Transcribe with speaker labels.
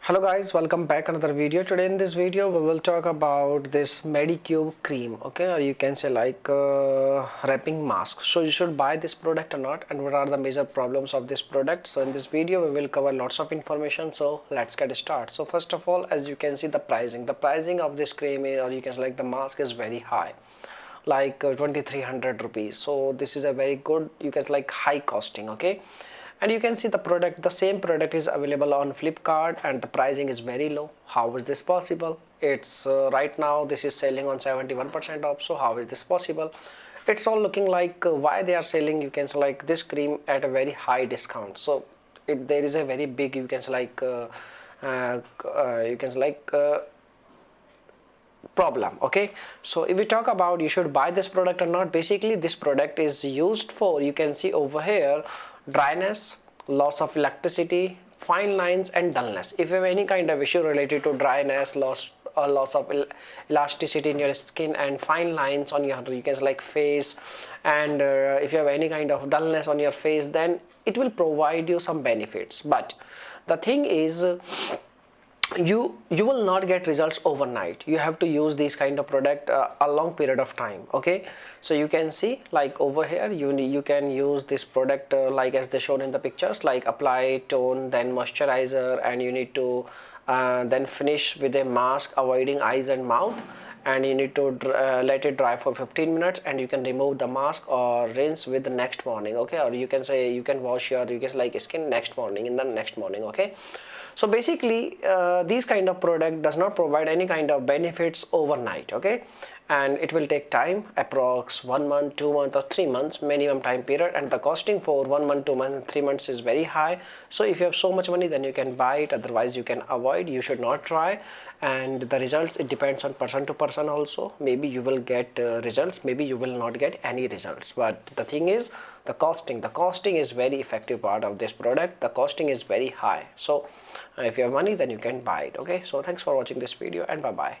Speaker 1: Hello guys, welcome back another video. Today in this video we will talk about this Medicube cream, okay, or you can say like wrapping mask. So you should buy this product or not, and what are the major problems of this product. So in this video we will cover lots of information, so let's get started. So first of all, as you can see, the pricing of this cream is, or you can say like the mask, is very high, like 2300 rupees. So this is a very good, you can say like high costing, okay. And you can see the same product is available on Flipkart and the pricing is very low. How is this possible? It's right now this is selling on 71% off. So how is this possible? It's all looking like why they are selling, you can say like this cream at a very high discount. So there is a very big, you can say like problem, okay. So if we talk about you should buy this product or not, basically this product is used for, you can see over here, dryness, loss of elasticity, fine lines and dullness. If you have any kind of issue related to dryness, loss of elasticity in your skin and fine lines on your, you can say like face, and if you have any kind of dullness on your face, then it will provide you some benefits. But the thing is, you will not get results overnight. You have to use this kind of product a long period of time, okay. So you can see like over here you can use this product like as they shown in the pictures, like apply, tone, then moisturizer, and you need to then finish with a mask avoiding eyes and mouth, and you need to let it dry for 15 minutes, and you can remove the mask or rinse with the next morning, okay. Or you can say you can wash your, you can like skin next morning, in the next morning, okay. So basically these kind of product does not provide any kind of benefits overnight, okay, and it will take time, approx 1 month, 2 months or 3 months minimum time period, and the costing for 1 month, 2 months, 3 months is very high. So if you have so much money, then you can buy it, otherwise you can avoid, you should not try. And the results, it depends on person to person also. Maybe you will get results, maybe you will not get any results. But the thing is, the costing is very effective part of this product. The costing is very high. So if you have money, then you can buy it, okay. So thanks for watching this video, and bye bye.